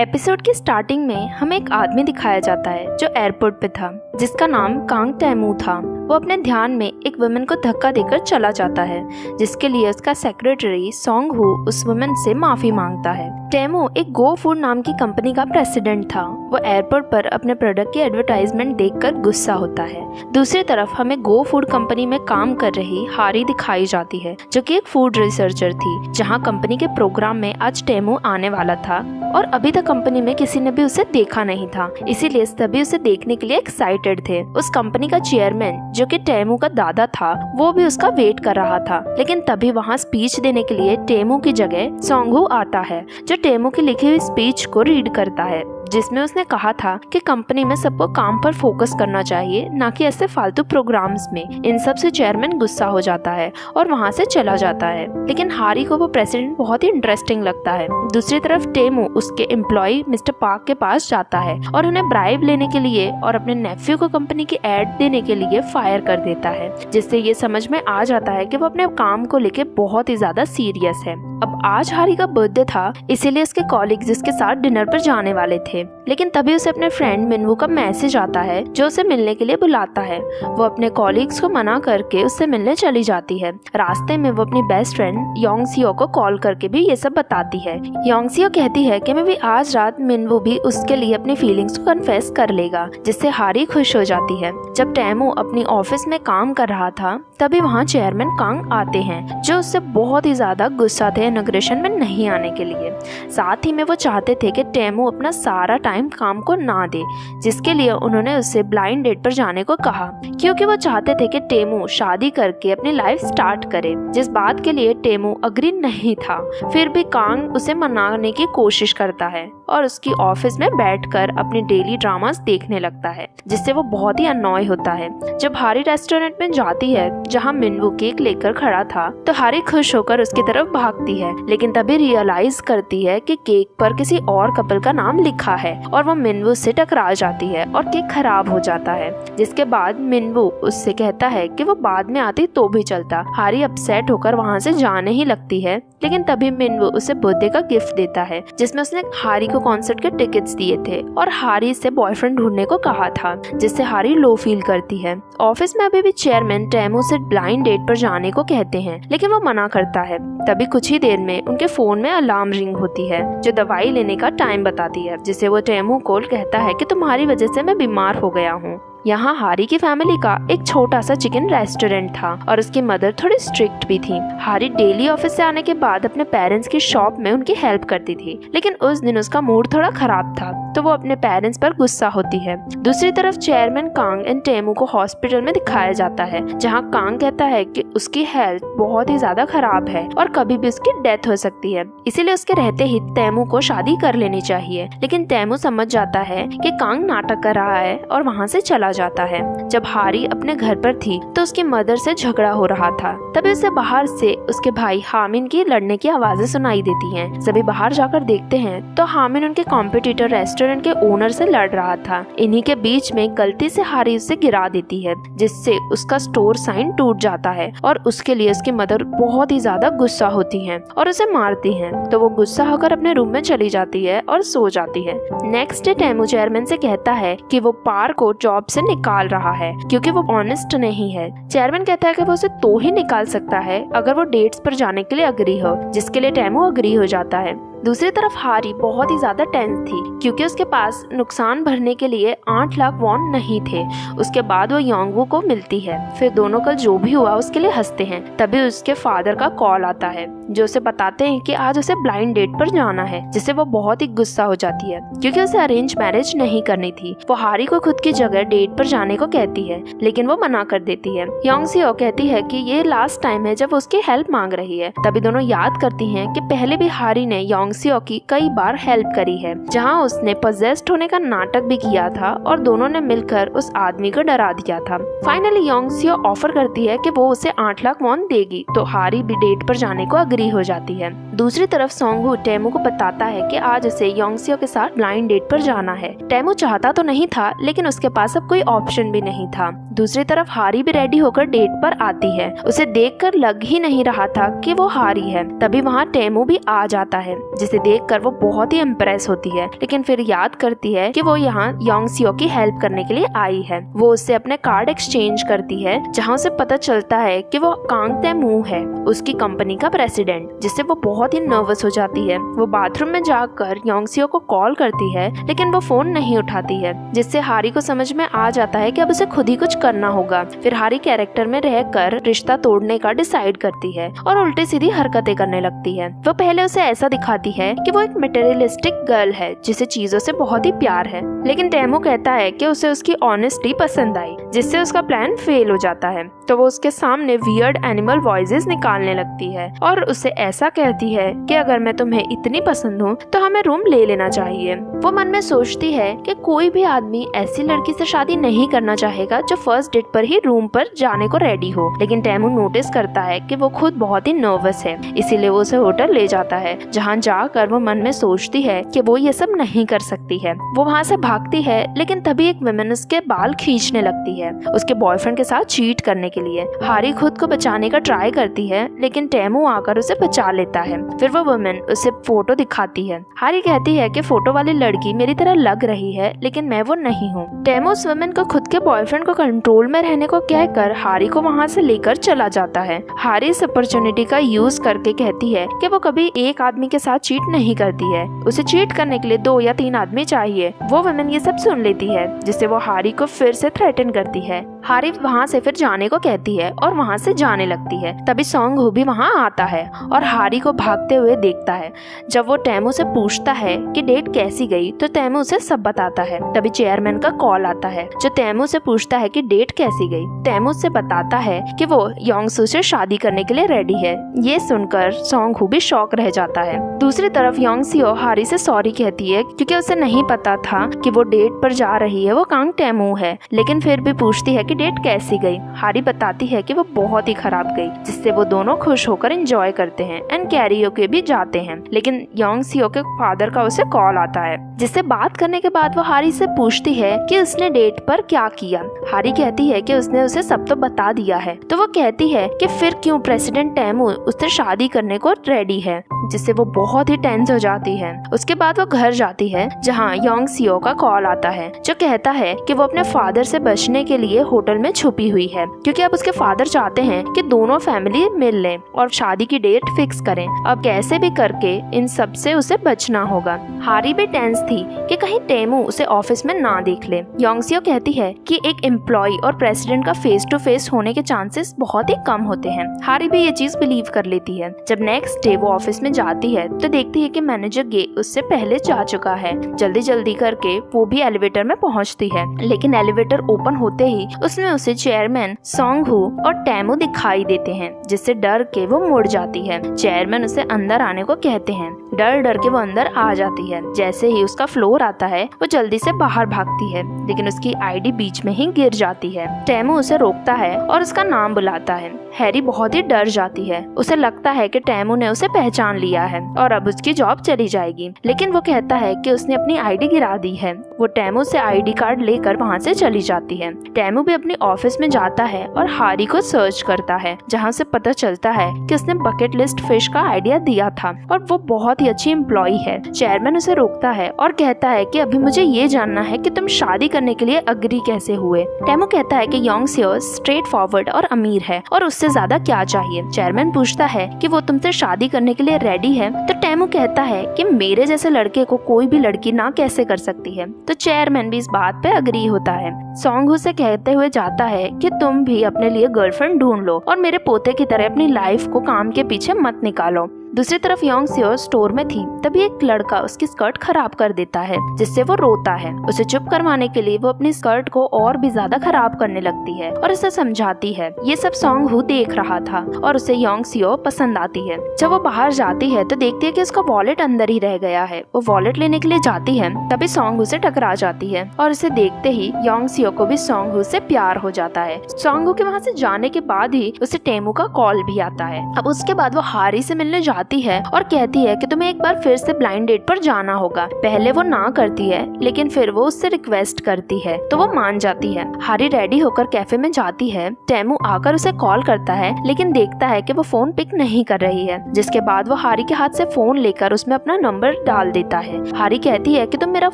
Episode की starting में हमें एक आदमी दिखाया जाता है जो एयरपोर्ट पे था, जिसका नाम कांग टैमू था। वो अपने ध्यान में एक वुमेन को धक्का देकर चला जाता है, जिसके लिए उसका सेक्रेटरी सोंग हू उस वुमेन से माफी मांगता है। टैमू एक गो फूड नाम की कंपनी का प्रेसिडेंट था। वो एयरपोर्ट पर अपने प्रोडक्ट की एडवर्टाइजमेंट देखकर गुस्सा होता है। दूसरी तरफ हमें गो फूड कंपनी में काम कर रही हारी दिखाई जाती है, जो कि एक फूड रिसर्चर थी, जहां कंपनी के प्रोग्राम में आज टैमू आने वाला था और अभी तक कंपनी में किसी ने भी उसे देखा नहीं था, इसीलिए सभी उसे देखने के लिए एक्साइटेड थे। उस कंपनी का चेयरमैन, जो कि टैमू का दादा था, वो भी उसका वेट कर रहा था। लेकिन तभी वहाँ स्पीच देने के लिए टैमू की जगह सोंग हू आता है, जो टैमू की लिखी हुई स्पीच को रीड करता है, जिसमें उसने कहा था कि कंपनी में सबको काम पर फोकस करना चाहिए, ना कि ऐसे फालतू प्रोग्राम्स में। इन सब से चेयरमैन गुस्सा हो जाता है और वहाँ से चला जाता है। लेकिन हारी को वो प्रेसिडेंट बहुत ही इंटरेस्टिंग लगता है। दूसरी तरफ टैमू उसके एम्प्लॉय मिस्टर पार्क के पास जाता है और उन्हें ब्राइब लेने के लिए और अपने नेफ्यू को कंपनी की एड देने के लिए फायर कर देता है, जिससे ये समझ में आ जाता है कि वो अपने काम को लेके बहुत ही ज्यादा सीरियस है। अब आज हारी का बर्थडे था, इसीलिए उसके कॉलीग्स उसके साथ डिनर पर जाने वाले थे। लेकिन तभी उसे अपने फ्रेंड मिनवू का मैसेज आता है, जो उसे मिलने के लिए बुलाता है। वो अपने कॉलीग्स को मना करके उससे मिलने चली जाती है। रास्ते में वो अपनी बेस्ट फ्रेंड योंगसियो को कॉल करके भी ये सब बताती है। योंगसियो कहती है कि मैं भी आज रात मिनवू भी उसके लिए अपनी फीलिंग्स को कन्फेस कर लेगा, जिससे हारी खुश हो जाती है। जब टैमू अपनी ऑफिस में काम कर रहा था, तभी वहाँ चेयरमैन कांग आते हैं, जो उससे बहुत ही ज्यादा गुस्सा थे इनॉग्रेशन में नहीं आने के लिए। साथ ही में वो चाहते थे कि टैमू अपना सारा टाइम काम को ना दे, जिसके लिए उन्होंने उससे ब्लाइंड डेट पर जाने को कहा, क्योंकि वो चाहते थे कि टैमू शादी करके अपनी लाइफ स्टार्ट करे, जिस बात के लिए टैमू अग्री नहीं था। फिर भी कांग उसे मनाने की कोशिश करता है और उसकी ऑफिस में बैठकर अपनी डेली ड्रामास देखने लगता है, जिससे वो बहुत ही अनॉय होता है। जब हारी रेस्टोरेंट में जाती है जहाँ मिनवू केक लेकर खड़ा था, तो हारी खुश होकर उसकी तरफ भागती है, लेकिन तभी रियलाइज करती है कि केक पर किसी और कपल का नाम लिखा है और वो मिनवू से टकरा जाती है और केक खराब हो जाता है। जिसके बाद मिनवू उससे कहता है कि वो बाद में आती तो भी चलता। हारी अपसेट होकर वहाँ से जाने ही लगती है, लेकिन तभी मिनवू उसे बर्थडे का गिफ्ट देता है, जिसमें उसने हारी को कॉन्सर्ट के टिकट्स दिए थे और हारी से बॉयफ्रेंड ढूंढने को कहा था, जिससे हारी लो फील करती है। ऑफिस में अभी भी चेयरमैन टैमू से ब्लाइंड डेट पर जाने को कहते हैं, लेकिन वो मना करता है। तभी कुछ ही देर में उनके फोन में अलार्म रिंग होती है, जो दवाई लेने का टाइम बताती है, जिसे वो टैमू को कहता है कि तुम्हारी वजह से मैं बीमार हो गया हूँ। यहाँ हारी की फैमिली का एक छोटा सा चिकन रेस्टोरेंट था और उसकी मदर थोड़ी स्ट्रिक्ट भी थी। हारी डेली ऑफिस से आने के बाद अपने पेरेंट्स की शॉप में उनकी हेल्प करती थी, लेकिन उस दिन उसका मूड थोड़ा खराब था, तो वो अपने पेरेंट्स पर गुस्सा होती है। दूसरी तरफ चेयरमैन कांग एंड टैमू को हॉस्पिटल में दिखाया जाता है, जहाँ कांग कहता है कि उसकी हेल्थ बहुत ही ज्यादा खराब है और कभी भी उसकी डेथ हो सकती है, इसीलिए उसके रहते ही टैमू को शादी कर लेनी चाहिए। लेकिन टैमू समझ जाता है कि कांग नाटक कर रहा है और वहाँ से चला जाता है। जब हारी अपने घर पर थी तो उसकी मदर से झगड़ा हो रहा था, तभी उसे बाहर से उसके भाई हामिन की लड़ने की आवाजें सुनाई देती हैं। सभी बाहर जाकर देखते हैं तो हामिन उनके कॉम्पिटिटर रेस्टोरेंट के ओनर से लड़ रहा था। इन्हीं के बीच में गलती से हारी उसे गिरा देती है, जिससे उसका स्टोर साइन टूट जाता है और उसके लिए उसकी मदर बहुत ही ज्यादा गुस्सा होती है और उसे मारती है। तो वो गुस्सा होकर अपने रूम में चली जाती है और सो जाती है। नेक्स्ट डे टैमू चेयरमैन से कहता है कि वो पार को जॉब से निकाल रहा है, क्योंकि वो ऑनेस्ट नहीं है। चेयरमैन कहता है कि वो उसे तो ही निकाल सकता है अगर वो डेट्स पर जाने के लिए अग्री हो, जिसके लिए टैमू अग्री हो जाता है। दूसरी तरफ हारी बहुत ही ज्यादा टेंस थी, क्योंकि उसके पास नुकसान भरने के लिए 8 लाख वॉन नहीं थे। उसके बाद वो योंगवू को मिलती है, फिर दोनों का जो भी हुआ उसके लिए हंसते हैं। तभी उसके फादर का कॉल आता है, जो उसे बताते हैं कि आज उसे ब्लाइंड डेट पर जाना है, जिससे वो बहुत ही गुस्सा हो जाती है, क्योंकि उसे अरेंज मैरिज नहीं करनी थी। वो हारी को खुद की जगह डेट पर जाने को कहती है, लेकिन वो मना कर देती है। योंगसियो कहती है कि ये लास्ट टाइम है जब वो उसकी हेल्प मांग रही है। तभी दोनों याद करती हैं कि पहले भी हारी ने योंगसियो की कई बार हेल्प करी है, जहां उसने पोजेस्ड होने का नाटक भी किया था और दोनों ने मिलकर उस आदमी को डरा दिया था। फाइनली योंगसियो ऑफर करती है कि वो उसे 8 लाख वॉन देगी, तो हारी भी डेट पर जाने को अग्री हो जाती है। दूसरी तरफ सोंग हू टैमू को बताता है कि आज उसे योंगसियो के साथ ब्लाइंड डेट पर जाना है। टैमू चाहता तो नहीं था, लेकिन उसके पास अब कोई ऑप्शन भी नहीं था। दूसरी तरफ हारी भी रेडी होकर डेट पर आती है। उसे देखकर लग ही नहीं रहा था कि वो हारी है। तभी वहाँ टैमू भी आ जाता है, जिसे देखकर वो बहुत ही इम्प्रेस होती है, लेकिन फिर याद करती है कि वो यहाँ योंग सियो की हेल्प करने के लिए आई है। वो उससे अपने कार्ड एक्सचेंज करती है, जहाँ उसे पता चलता है कि वो कांग तैमू है, उसकी कंपनी का प्रेसिडेंट, जिससे वो बहुत ही नर्वस हो जाती है। वो बाथरूम में जाकर योंग सियो को कॉल करती है, लेकिन वो फोन नहीं उठाती है, जिससे हारी को समझ में आ जाता है कि अब उसे खुद ही कुछ करना होगा। फिर हारी कैरेक्टर में रहकर रिश्ता तोड़ने का डिसाइड करती है और उल्टी सीधी हरकतें करने लगती है। वो पहले उसे ऐसा दिखाती है कि वो एक मटेरियलिस्टिक गर्ल है जिसे चीजों से बहुत ही प्यार है, लेकिन तैमू कहता है कि उसे उसकी ऑनेस्टी पसंद आई, जिससे उसका प्लान फेल हो जाता है। तो वो उसके सामने वियर्ड एनिमल वॉइसेस निकालने लगती है और उसे ऐसा कहती है कि अगर मैं तुम्हें इतनी पसंद हूँ तो हमें रूम ले लेना चाहिए। वो मन में सोचती है कि कोई भी आदमी ऐसी लड़की से शादी नहीं करना चाहेगा जो फर्स्ट डेट पर ही रूम पर जाने को रेडी हो, लेकिन तैमू नोटिस करता है कि वो खुद बहुत ही नर्वस है, इसीलिए वो उसे होटल ले जाता है, जहाँ जाकर वो मन में सोचती है कि वो ये सब नहीं कर सकती है। वो वहाँ से भागती है, लेकिन तभी एक वुमेन उसके बाल खींचने लगती है उसके बॉयफ्रेंड के साथ चीट करने के लिए। हारी खुद को बचाने का ट्राई करती है, लेकिन तैमू आकर उसे बचा लेता है। फिर वो वुमेन उसे फोटो दिखाती है। हारी कहती है कि फोटो वाली लड़की मेरी तरह लग रही है, लेकिन मैं वो नहीं हूँ। तैमू उस वुमेन को खुद के बॉयफ्रेंड को कंट्रोल में रहने को कहकर हारी को वहाँ से लेकर चला जाता है। हारी इस अपॉर्चुनिटी का यूज करके कहती है कि वो कभी एक आदमी के साथ चीट नहीं करती है, उसे चीट करने के लिए 2 या 3 आदमी चाहिए। वो वुमेन ये सब सुन लेती है, जिससे वो हारी को फिर से थ्रेटन करती है। हारी वहाँ से फिर जाने को कहती है और वहाँ से जाने लगती है। तभी सॉन्ग हू भी वहाँ आता है और हारी को भागते हुए देखता है। जब वो तैमू से पूछता है कि डेट कैसी गई, तो तैमू उसे सब बताता है। तभी चेयरमैन का कॉल आता है, जो तैमू से पूछता है कि डेट कैसी गई। तैमू से बताता है कि वो योंग सू से शादी करने के लिए रेडी है। ये सुनकर सॉन्ग हू भी शॉक रह जाता है। दूसरी तरफ योंग सियो हारी से सॉरी कहती है, क्योंकि उसे नहीं पता था कि वो डेट पर जा रही है, वो कांग तैमू है, लेकिन फिर भी पूछती है कि डेट कैसी गई। हारी बताती है कि वो बहुत ही खराब गई, जिससे वो दोनों खुश होकर एंजॉय करते हैं एंड कैरियोके भी जाते हैं। लेकिन योंग सियो के फादर का उसे कॉल आता है, जिससे बात करने के बाद वो हारी से पूछती है कि उसने डेट पर क्या किया। हारी कहती है कि उसने उसे सब तो बता दिया है। तो वो कहती है कि फिर क्यों प्रेसिडेंट तैमू उससे शादी करने को रेडी है, जिससे वो बहुत ही टेंस हो जाती है। उसके बाद वो घर जाती है, जहाँ योंग सियो का कॉल आता है, जो कहता है कि वो अपने फादर से बचने के लिए होटल में छुपी हुई है, क्योंकि अब उसके फादर चाहते हैं कि दोनों फैमिली मिल लें और शादी की डेट फिक्स करें। अब कैसे भी करके इन सब से उसे बचना होगा। हारी भी टेंस थी कि कहीं तैमू उसे ऑफिस में ना देख ले। योंग सियो कहती है कि एक एम्प्लॉय और प्रेसिडेंट का फेस टू फेस होने के चांसेस बहुत ही कम होते हैं। हारी भी ये चीज बिलीव कर लेती है। जब नेक्स्ट डे वो ऑफिस में जाती है तो देखती है कि मैनेजर गे उससे पहले जा चुका है। जल्दी जल्दी करके वो भी एलिवेटर में पहुंचती है, लेकिन एलिवेटर ओपन होते ही उसमें उसे चेयरमैन, सॉन्ग हू और तैमू दिखाई देते हैं, जिससे डर के वो मुड़ जाती है। चेयरमैन उसे अंदर आने को कहते हैं। डर डर के वो अंदर आ जाती है। जैसे ही उसका फ्लोर आता है वो जल्दी से बाहर भागती है, लेकिन उसकी आईडी बीच में ही गिर जाती है। तैमू उसे रोकता है और उसका नाम बुलाता है। हैरी बहुत ही डर जाती है। उसे लगता है कि तैमू ने उसे पहचान लिया है और अब उसकी जॉब चली जाएगी, लेकिन वो कहता है कि उसने अपनी आईडी गिरा दी है। वो तैमू से आईडी कार्ड लेकर वहाँ से चली जाती है। तैमू भी अपनी ऑफिस में जाता है और हारी को सर्च करता है, जहाँ से पता चलता है कि उसने बकेट लिस्ट फिश का आइडिया दिया था और वो बहुत ही अच्छी एम्प्लॉय है। चेयरमैन उसे रोकता है और कहता है कि अभी मुझे ये जानना है कि तुम शादी करने के लिए अग्री कैसे हुए। तैमू कहता है कि योंग सियो स्ट्रेट फॉरवर्ड और अमीर है और उससे ज्यादा क्या चाहिए। चेयरमैन पूछता है कि वो तुमसे शादी करने के लिए रेडी है, तो तैमू कहता है कि मेरे जैसे लड़के को कोई भी लड़की ना कैसे कर सकती है। तो चेयरमैन भी इस बात पे अग्री होता है। सॉन्ग हू से कहते हुए जाता है कि तुम भी अपने लिए गर्लफ्रेंड ढूंढ लो और मेरे पोते की तरह अपनी लाइफ को काम के पीछे मत निकालो। दूसरी तरफ योंग सियो स्टोर में थी, तभी एक लड़का उसकी स्कर्ट खराब कर देता है, जिससे वो रोता है। उसे चुप करवाने के लिए वो अपनी स्कर्ट को और भी ज्यादा खराब करने लगती है और उसे समझाती है। ये सब सॉन्ग हू देख रहा था और उसे योंग सियो पसंद आती है। जब वो बाहर जाती है तो देखती है कि उसका वॉलेट अंदर ही रह गया है। वो वॉलेट लेने के लिए जाती है, तभी सॉन्ग हू से टकरा जाती है और उसे देखते ही योंग सियो को भी सॉन्ग हू से प्यार हो जाता है। सॉन्ग हू के वहाँ से जाने के बाद ही उसे तैमू का कॉल भी आता है। अब उसके बाद वो हारी से मिलने जाती आती है और कहती है कि तुम्हें एक बार फिर से ब्लाइंड डेट पर जाना होगा। पहले वो ना करती है, लेकिन फिर वो उससे रिक्वेस्ट करती है तो वो मान जाती है। हारी रेडी होकर कैफे में जाती है। टेमू आकर उसे कॉल करता है, लेकिन देखता है कि वो फोन पिक नहीं कर रही है, जिसके बाद वो हारी के हाथ से फोन लेकर उसमें अपना नंबर डाल देता है। हारी कहती है कि तुम मेरा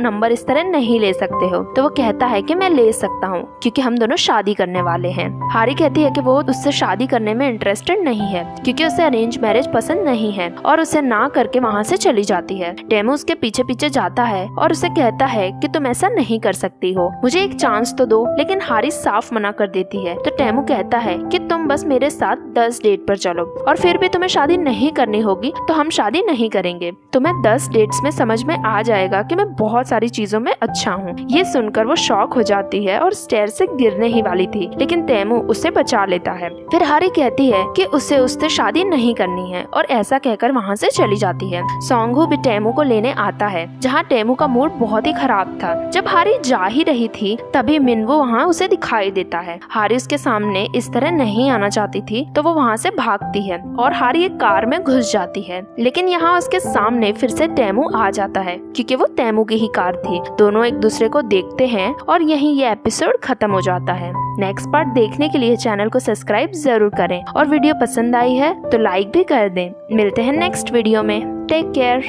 नंबर इस तरह नहीं ले सकते हो, तो वो कहता है कि मैं ले सकता हूँ क्योंकि हम दोनों शादी करने वाले हैं। हारी कहती है कि वो उससे शादी करने में इंटरेस्टेड नहीं है क्योंकि उसे अरेंज मैरिज पसंद नहीं है और उसे ना करके वहाँ से चली जाती है। टेमू उसके पीछे पीछे जाता है और उसे कहता है कि तुम ऐसा नहीं कर सकती हो, मुझे एक चांस तो दो, लेकिन हारी साफ मना कर देती है। तो टेमू कहता है कि तुम बस मेरे साथ 10 डेट पर चलो और फिर भी तुम्हें शादी नहीं करनी होगी तो हम शादी नहीं करेंगे। तुम्हें 10 डेट्स में समझ में आ जाएगा कि मैं बहुत सारी चीजों में अच्छा हूँ। ये सुनकर वो शॉक हो जाती है और स्टेयर से गिरने ही वाली थी, लेकिन टेमू उसे बचा लेता है। फिर हारी कहती है कि उसे उससे शादी नहीं करनी है और ऐसा कहकर वहाँ से चली जाती है। सोंगहू भी टेमू को लेने आता है, जहाँ टेमू का मूड बहुत ही खराब था। जब हारी जा ही रही थी तभी मिनवू वहाँ उसे दिखाई देता है। हारी उसके सामने इस तरह नहीं आना चाहती थी तो वो वहाँ से भागती है और हारी एक कार में घुस जाती है, लेकिन यहाँ उसके सामने फिर से टेमू आ जाता है क्योंकि वो टेमू की ही कार थी। दोनों एक दूसरे को देखते हैं और यहीं ये एपिसोड खत्म हो जाता है। नेक्स्ट पार्ट देखने के लिए चैनल को सब्सक्राइब जरूर करें और वीडियो पसंद आई है तो लाइक भी कर दें। मिलते हैं नेक्स्ट वीडियो में। Take care.